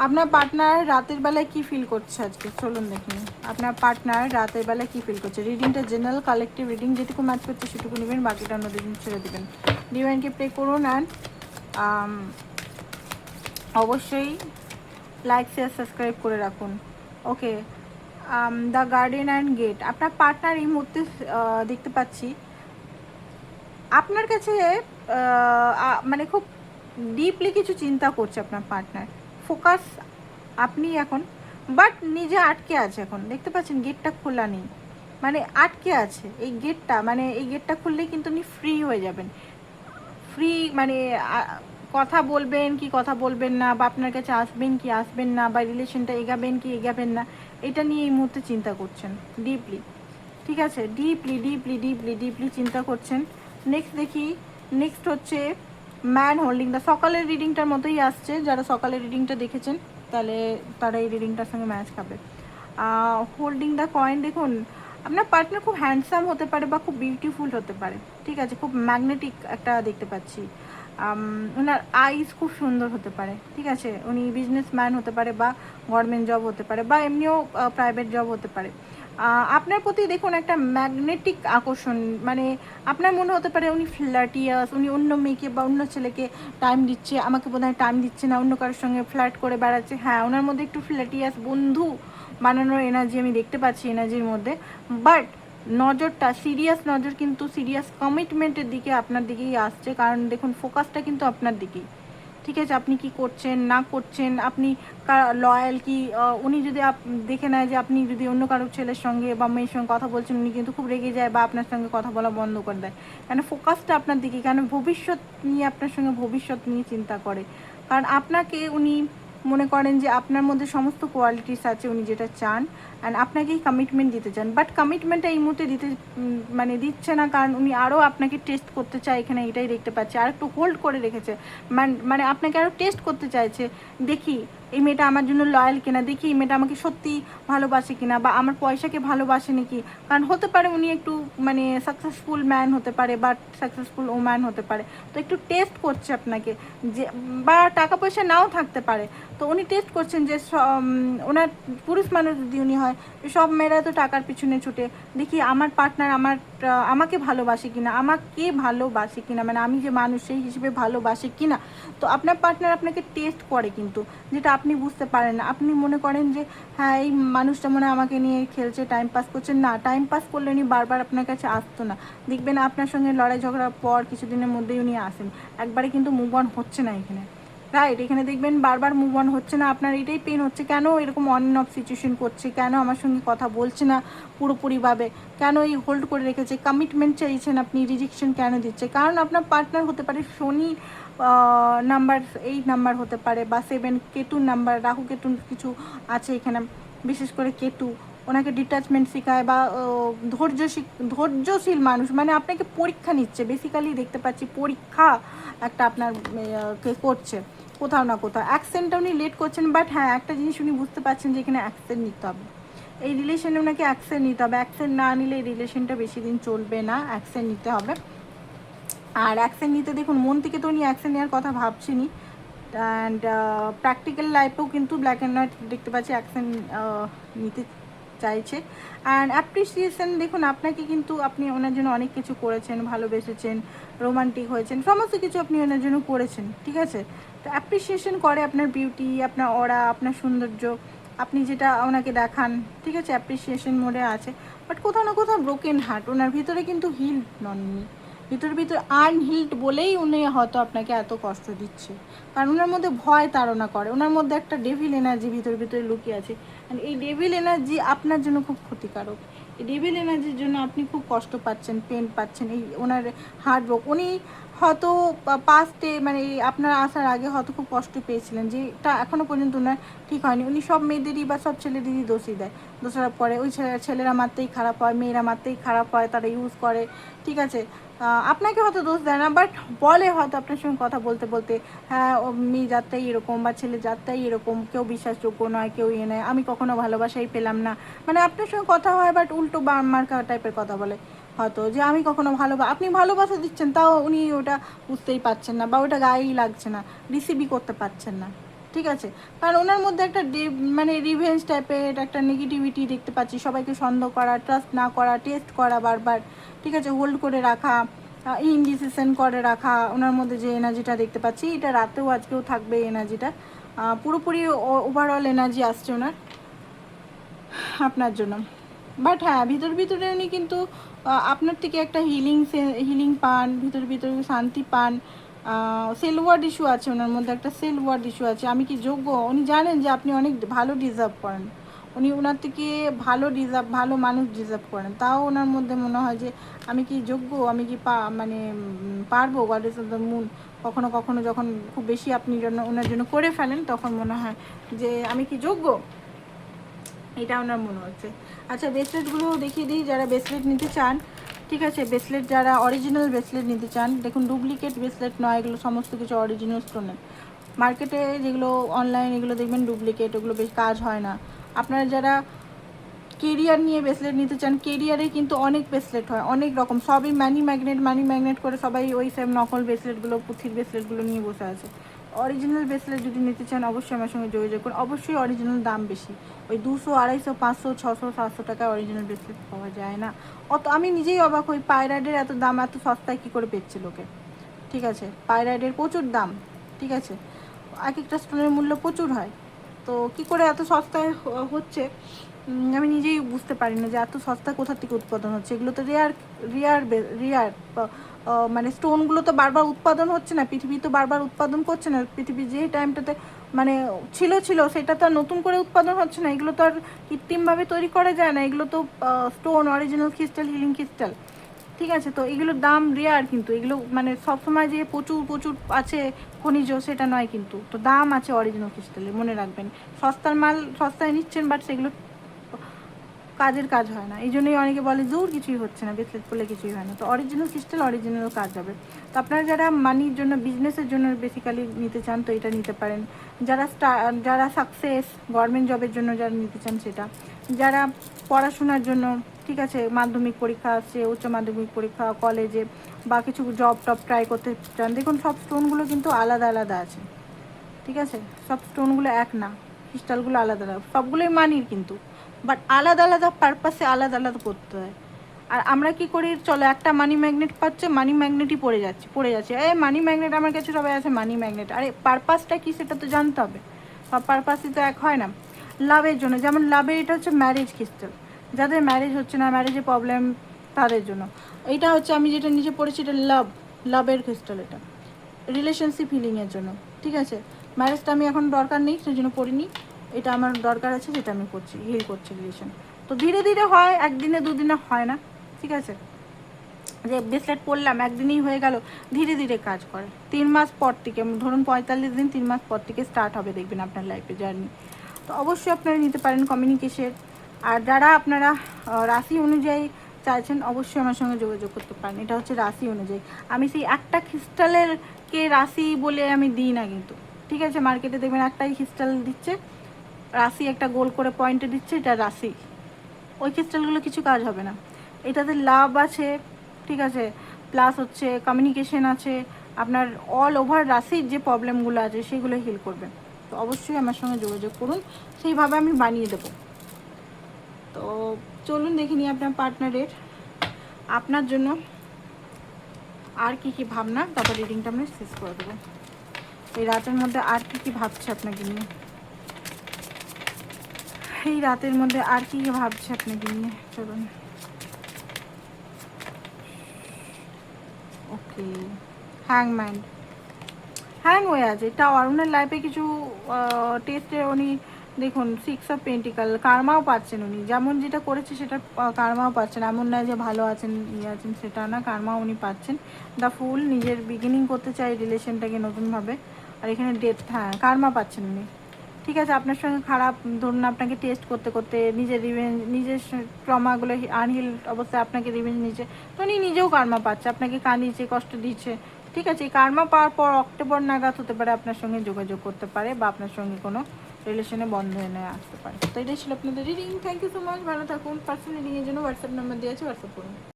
আপনার পার্টনার রাতের বেলায় কি ফিল করছে আজকে, চলুন দেখুন। আপনার পার্টনার রাতের বেলায় কি ফিল করছে। রিডিংটা জেনারেল কালেকটিভ রিডিং, যেটুকু ম্যাচ করছে সেটুকু নেবেন, বাকিটা অন্যদের ছেড়ে দেবেন। ডিভাইনকে প্রে করুন অ্যান্ড অবশ্যই লাইক শেয়ার সাবস্ক্রাইব করে রাখুন। ওকে, দ্য গার্ডেন অ্যান্ড গেট। আপনার পার্টনার এই মুহূর্তে দেখতে পাচ্ছি আপনার কাছে মানে খুব ডিপলি কিছু চিন্তা করছে আপনার পার্টনার। ফোকাস আপনি এখন, বাট নিজে আটকে আছে এখন। দেখতে পাচ্ছেন গেটটা খোলা নেই, মানে আটকে আছে এই গেটটা। মানে এই গেটটা খুললেই কিন্তু উনি ফ্রি হয়ে যাবেন। ফ্রি মানে কথা বলবেন কি কথা বলবেন না, বা আপনার কাছে আসবেন কি আসবেন না, বা রিলেশনটা এগাবেন কি এগাবেন না, এটা নিয়ে এই মুহূর্তে চিন্তা করছেন ডিপলি। ঠিক আছে, ডিপলি ডিপলি ডিপলি ডিপলি চিন্তা করছেন। নেক্সট দেখি, নেক্সট হচ্ছে ম্যান হোল্ডিং দ্য। সকালের রিডিংটার মতোই আসছে, যারা সকালের রিডিংটা দেখেছেন তাহলে তারা এই রিডিংটার সঙ্গে ম্যাচ খাবে। হোল্ডিং দ্য কয়েন, দেখুন আপনার পার্টনার খুব হ্যান্ডসাম হতে পারে বা খুব বিউটিফুল হতে পারে। ঠিক আছে, খুব ম্যাগনেটিক একটা দেখতে পাচ্ছি। ওনার আইস খুব সুন্দর হতে পারে। ঠিক আছে, উনি বিজনেসম্যান হতে পারে, বা গভর্নমেন্ট জব হতে পারে, বা এমনিও প্রাইভেট জব হতে পারে। আপনার প্রতি দেখুন একটা ম্যাগনেটিক আকর্ষণ, মানে আপনার মনে হতে পারে উনি ফ্ল্যাটিয়াস, উনি অন্য মেয়েকে বা অন্য ছেলেকে টাইম দিচ্ছে, আমাকে বোধহয় টাইম দিচ্ছে না, অন্য কারোর সঙ্গে ফ্ল্যাট করে বেড়াচ্ছে। হ্যাঁ, ওনার মধ্যে একটু ফ্ল্যাটিয়াস বন্ধু বানানোর এনার্জি আমি দেখতে পাচ্ছি এনার্জির মধ্যে। বাট নজরটা সিরিয়াস নজর, কিন্তু সিরিয়াস কমিটমেন্টের দিকে আপনার দিকেই আসছে, কারণ দেখুন ফোকাসটা কিন্তু আপনার দিকেই। ঠিক আছে, আপনি কি করছেন না করছেন, আপনি লয়াল কি, উনি যদি দেখে নেয় যে আপনি যদি অন্য কারোর ছেলের সঙ্গে বা মেয়ের সঙ্গে কথা বলছেন, উনি কিন্তু খুব রেগে যায় বা আপনার সঙ্গে কথা বলা বন্ধ করে দেয়। কেন ফোকাসটা আপনার দিকে, কেন ভবিষ্যৎ নিয়ে, আপনার সঙ্গে ভবিষ্যৎ নিয়ে চিন্তা করে। কারণ আপনাকে উনি মনে করেন যে আপনার মধ্যে সমস্ত কোয়ালিটিস আছে উনি যেটা চান, অ্যান্ড আপনাকেই কমিটমেন্ট দিতে চান। বাট কমিটমেন্টটা এই মুহূর্তে দিতে মানে দিচ্ছে না, কারণ উনি আরও আপনাকে টেস্ট করতে চায়। এখানে এটাই দেখতে পাচ্ছি, আর একটু হোল্ড করে রেখেছে, মানে আপনাকে আরও টেস্ট করতে চাইছে। দেখি এই মেয়েটা আমার জন্য লয়াল কিনা, দেখি এই মেয়েটা আমাকে সত্যি ভালোবাসে কিনা, বা আমার পয়সাকে ভালোবাসে নাকি। কারণ হতে পারে উনি একটু মানে সাকসেসফুল ম্যান হতে পারে, বা সাকসেসফুল ওম্যান হতে পারে, তো একটু টেস্ট করছে আপনাকে, যে বা টাকা পয়সা নাও থাকতে পারে। তো উনি টেস্ট করছেন যে ওনার পুরুষ মানুষ যদি উনি হয়, সব মেয়েরা তো টাকার পিছনে ছুটে, দেখি আমার পার্টনার আমাকে ভালোবাসে কিনা, আমাকে ভালোবাসে কিনা, মানে আমি যে মানুষ সেই হিসেবে ভালোবাসে কিনা। তো আপনার পার্টনার আপনাকে টেস্ট করে, কিন্তু যেটা আপনি বুঝতে পারেন না। আপনি মনে করেন যে হ্যাঁ এই মানুষটা মনে হয় আমাকে নিয়ে খেলছে, টাইম পাস করছে। না, টাইম পাস করলে উনি বারবার আপনার কাছে আসতো না। দেখবেন আপনার সঙ্গে লড়াই ঝগড়ার পর কিছুদিনের মধ্যেই উনি আসেন, একবারে কিন্তু মুভ অন হচ্ছে না এখানে। রাইট, এখানে দেখবেন বারবার মুভ অন হচ্ছে না, আপনার এটাই পেন হচ্ছে, কেন এরকম অন অফ সিচুয়েশন করছে, কেন আমার সঙ্গে কথা বলছে না পুরোপুরিভাবে, কেন এই হোল্ড করে রেখেছে, কমিটমেন্ট চাইছেন আপনি, রিজেকশন কেন দিচ্ছে। কারণ আপনার পার্টনার হতে পারে শনি নাম্বার 8 নাম্বার হতে পারে, বা 7 কেতুর নাম্বার, রাহু কেতুর কিছু আছে এখানে, বিশেষ করে কেতু ওনাকে ডিটাচমেন্ট শেখায়, বা ধৈর্যশীল মানুষ, মানে আপনাকে পরীক্ষা নিচ্ছে বেসিক্যালি দেখতে পাচ্ছি, পরীক্ষা একটা আপনার কে করছে কোথাও না কোথাও। অ্যাকসেন্টটা উনি লেট করছেন, বাট হ্যাঁ একটা জিনিস উনি বুঝতে পারছেন যে এখানে অ্যাকসেন্ট নিতে হবে, এই রিলেশনে ওনাকে অ্যাকসেন্ট নিতে হবে। অ্যাকসেন্ট না নিলে এই রিলেশনটা বেশি দিন চলবে না, অ্যাকসেন্ট নিতে হবে। আর অ্যাকসেন্ট নিতে দেখুন মন থেকে তো উনি অ্যাকসেন্ট নেওয়ার কথা ভাবছেনই, অ্যান্ড প্র্যাকটিক্যাল লাইফেও কিন্তু ব্ল্যাক অ্যান্ড হোয়াইট দেখতে পাচ্ছি অ্যাকসেন্ট নিতে চাইছে। অ্যান্ড অ্যাপ্রিসিয়েশন দেখুন আপনাকে কিন্তু, আপনি ওনার জন্য অনেক কিছু করেছেন, ভালোবেসেছেন, রোমান্টিক হয়েছেন, সমস্ত কিছু আপনি ওনার জন্য করেছেন। ঠিক আছে, তো অ্যাপ্রিসিয়েশন করে আপনার বিউটি, আপনার অরা, আপনার সৌন্দর্য, আপনি যেটা ওনাকে দেখান। ঠিক আছে, অ্যাপ্রিসিয়েশন মোডে আছে, বাট কোথাও না কোথাও ব্রোকেন হার্ট, ওনার ভিতরে কিন্তু হিল নননি, ভিতরে আনহিল্ড বলেই উনি হয়তো আপনাকে এত কষ্ট দিচ্ছে। কারণ ওনার মধ্যে ভয় তাড়না করে, ওনার মধ্যে একটা ডেভিল এনার্জি ভিতরে লুকিয়ে আছে, অ্যান্ড এই ডেভিল এনার্জি আপনার জন্য খুব ক্ষতিকারক। এই ডেভিল এনার্জির জন্য আপনি খুব কষ্ট পাচ্ছেন, পেন পাচ্ছেন। এই ওনার হার্ট ব্রোক, উনি হয়তো পাস্টে মানে আপনার আসার আগে হয়তো খুব কষ্ট পেয়েছিলেন, যেটা এখনও পর্যন্ত ওনার ঠিক হয়নি। উনি সব মেয়েদেরই বা সব ছেলেদেরই দোষী দেয়, দোষারোপ করে। ওই ছেলেরা মারতেই খারাপ হয়, মেয়েরা মারতেই খারাপ হয়, তারা ইউজ করে। ঠিক আছে, আপনাকে হয়তো দোষ দেয় না, বাট বলে হয়তো আপনার সঙ্গে কথা বলতে বলতে, হ্যাঁ ও মেয়ে জাতটাই এরকম, বা ছেলে জাতটাই এরকম, কেউ বিশ্বাসযোগ্য নয়, কেউ ইয়ে নেয়, আমি কখনো ভালোবাসাই পেলাম না। মানে আপনার সঙ্গে কথা হয়, বাট উল্টো মার্কা টাইপের কথা বলে হয়তো, যে আমি কখনো আপনি ভালোবাসা দিচ্ছেন, তাও উনি ওটা বুঝতেই পারছেন না, বা ওটা গায়েই লাগছে না, রিসিভই করতে পারছেন না। ঠিক আছে, কারণ ওনার মধ্যে একটা মানে রিভেঞ্জ টাইপের একটা নেগেটিভিটি দেখতে পাচ্ছি, সবাইকে সন্দেহ করা, ট্রাস্ট না করা, টেস্ট করা বারবার, ঠিক আছে, হোল্ড করে রাখা, ইনডিসিশন করে রাখা, ওনার মধ্যে যে এনার্জিটা দেখতে পাচ্ছি, এটা রাতেও আজকেও থাকবে এনার্জিটা, পুরোপুরি ওভারঅল এনার্জি আসছে ওনার আপনার জন্য। বাট হ্যাঁ, ভিতরে উনি কিন্তু আপনার থেকে একটা হিলিং পান, ভিতরে শান্তি পান। সেল ওয়ার্ড ইস্যু আছে ওনার মধ্যে, একটা সেল ওয়ার্ড ইস্যু আছে, আমি কি যোগ্য। উনি জানেন যে আপনি অনেক ভালো ডিজার্ভ করেন, উনি ওনার থেকে ভালো মানুষ ডিজার্ভ করেন, তাও ওনার মধ্যে মনে হয় যে আমি কি যোগ্য, আমি কি মানে পারবো। গডেস অফ দ্য মুন কখনো কখনো যখন খুব বেশি আপনি ওনার জন্য করে ফেলেন, তখন মনে হয় যে আমি কি যোগ্য, এটা ওনার মনে হচ্ছে। আচ্ছা, ব্রেসলেটগুলো দেখিয়ে দিই যারা ব্রেসলেট নিতে চান, ঠিক আছে। ব্রেসলেট যারা অরিজিনাল ব্রেসলেট নিতে চান, দেখুন ডুপ্লিকেট ব্রেসলেট নয়, এগুলো সমস্ত কিছু অরিজিনাল স্টোনের। মার্কেটে যেগুলো অনলাইন এগুলো দেখবেন ডুপ্লিকেট, ওগুলো বেশ কাজ হয় না। আপনারা যারা কেরিয়ার নিয়ে ব্রেসলেট নিতে চান, কেরিয়ারে কিন্তু অনেক ব্রেসলেট হয়, অনেক রকম, সবই মানি ম্যাগনেট করে সবাই ওই সেম নকল ব্রেসলেটগুলো, পুঁথির ব্রেসলেটগুলো নিয়ে বসে আছে। অরিজিনাল ব্রেসলেট যদি নিতে চান অবশ্যই আমার সঙ্গে যোগাযোগ করুন। অবশ্যই অরিজিনাল দাম বেশি, ওই 200, 250, 500, 600, 700 টাকায় অরিজিনাল ব্রেসলেট পাওয়া যায় না। অত আমি নিজেই অবাক হই, পায়রাইডের এত দাম, এত সস্তায় কী করে পেচ্ছে লোকে, ঠিক আছে। পায়রাইডের প্রচুর দাম, ঠিক আছে, এক একটা স্টোনের মূল্য প্রচুর হয়, তো কি করে এত সস্তায় হচ্ছে আমি নিজেই বুঝতে পারি না, যে এত সস্তা কোথা থেকে উৎপাদন হচ্ছে। এগুলো তো রিয়ার মানে স্টোনগুলো তো বারবার উৎপাদন হচ্ছে না, পৃথিবী তো বারবার উৎপাদন করছে না, পৃথিবী যে টাইমটাতে মানে ছিল সেটা তো আর নতুন করে উৎপাদন হচ্ছে না, এগুলো তো আর কৃত্রিমভাবে তৈরি করা যায় না, এগুলো তো stone, original crystal, healing crystal, ঠিক আছে। তো এগুলোর দাম রেয়ার, কিন্তু এগুলো মানে সবসময় যে প্রচুর আছে খনিজ সেটা নয়, কিন্তু তো দাম আছে অরিজিনাল ক্রিস্টালে, মনে রাখবেন। সস্তার মাল সস্তায় নিচ্ছেন, বাট সেগুলো কাজ হয় না, এই জন্যই অনেকে বলে জোর কিছুই হচ্ছে না, ব্রেসলেট পরলে কিছুই হয় না। তো অরিজিনাল ক্রিস্টাল অরিজিনাল কাজ হবে। তো আপনারা যারা মানির জন্য, বিজনেসের জন্য বেসিক্যালি নিতে চান, তো এটা নিতে পারেন। যারা সাকসেস, গভর্নমেন্ট জবের জন্য যারা নিতে চান সেটা, যারা পড়াশোনার জন্য, ঠিক আছে, মাধ্যমিক পরীক্ষা আছে, উচ্চ মাধ্যমিক পরীক্ষা, কলেজে বা কিছু জব ট্রাই করতে চান, দেখুন সব স্টোনগুলো কিন্তু আলাদা আছে, ঠিক আছে। সব স্টোনগুলো এক না, ক্রিস্টালগুলো আলাদা, সবগুলোই মানির কিন্তু, বাট আলাদা পারপাসে আলাদা করতে হয়। আর আমরা কি করি, চলো একটা মানি ম্যাগনেট পাচ্ছে, মানি ম্যাগনেটই পড়ে যাচ্ছে, মানি ম্যাগনেট আমার কাছে সবাই আছে, মানি ম্যাগনেট, আরে পারপাসটা কি সেটা তো জানতে হবে, সব পারপাসই তো এক হয় না। লাভের জন্য, যেমন লাভের এটা হচ্ছে ম্যারেজ ক্রিস্টাল, যাদের ম্যারেজ হচ্ছে না, ম্যারেজে প্রবলেম, তাদের জন্য। এইটা হচ্ছে আমি যেটা নিজে পড়েছি, এটা লাভের ক্রিস্টাল, এটা রিলেশনশিপ হিলিংয়ের জন্য, ঠিক আছে। ম্যারেজটা আমি এখন দরকার নেই, সেই জন্য পড়িনি, এটা আমার দরকার আছে, যেটা আমি করছি, হিল করছি রিলেশন। তো ধীরে ধীরে হয়, একদিনে দুদিনে হয় না, ঠিক আছে। যে ব্রেসলেট পরলাম একদিনই হয়ে গেল, ধীরে ধীরে কাজ করে। 3 মাস পর থেকে, ধরুন 45 দিন, 3 মাস পর থেকে স্টার্ট হবে, দেখবেন আপনার লাইফে জার্নি। তো অবশ্যই আপনারা নিতে পারেন কমিউনিকেশন। আর যারা আপনারা রাশি অনুযায়ী চাইছেন, অবশ্যই আমার সঙ্গে যোগাযোগ করতে পারেন। এটা হচ্ছে রাশি অনুযায়ী, আমি সেই একটা ক্রিস্টালের কে রাশি বলে আমি দিই না কিন্তু, ঠিক আছে। মার্কেটে দেখবেন একটাই ক্রিস্টাল দিচ্ছে, রাশি একটা গোল করে পয়েন্টে দিচ্ছে, এটা রাশি, ওই ক্রিস্টালগুলো কিছু কাজ হবে না। এটাতে লাভ আছে, ঠিক আছে, প্লাস হচ্ছে কমিউনিকেশন আছে, আপনার অল ওভার রাশির যে প্রবলেমগুলো আছে সেগুলো হিল করবে। তো অবশ্যই আমার সঙ্গে যোগাযোগ করুন, সেইভাবে আমি বানিয়ে দেব। তো চলুন দেখে নিই আপনার পার্টনারের, আপনার জন্য আর কি ভাবনা, তারপর রিডিংটা আমরা শেষ করে দেবো। এই রাতের মধ্যে আর কি ভাবছে আপনাকে নিয়ে, এই রাতের মধ্যে আর কি ভাবছে আপনাকে নিয়ে, চলুন। ওকে, হ্যাং হয়ে আছে টাওয়ার, ওনার লাইফে কিছু টেস্টে উনি দেখুন 6 অফ পেন্টিকাল, কার্মাও পাচ্ছেন উনি, যেমন যেটা করেছে সেটা কার্মাও পাচ্ছেন, এমন নয় যে ভালো আছেন আছেন সেটা না, কার্মাও উনি পাচ্ছেন। দ্য ফুল, নিজের বিগিনিং করতে চাই রিলেশনটাকে নতুনভাবে, আর এখানে ডেথ, হ্যাঁ কার্মা পাচ্ছেন উনি, ঠিক আছে। আপনার সঙ্গে খারাপ, ধরুন আপনাকে টেস্ট করতে নিজের রিভেঞ্জ, নিজের ট্রমাগুলো আনহিল অবস্থায় আপনাকে রিভেঞ্জ নিচ্ছে, তো উনি নিজেও কার্মা পাচ্ছে, আপনাকে কাঁদিয়েছে, কষ্ট দিচ্ছে, ঠিক আছে। এই কার্মা পাওয়ার পর অক্টোবর নাগাদ হতে পারে আপনার সঙ্গে যোগাযোগ করতে পারে, বা আপনার সঙ্গে কোনো রিলেশনে বন্ধ এনে আসতে পারে। তো এটাই ছিল আপনাদের reading. Thank you so much, ভালো থাকুন। পার্সোনাল রিডিংয়ের জন্য হোয়াটসঅ্যাপ নাম্বার দিয়েছে, হোয়াটসঅ্যাপ করুন।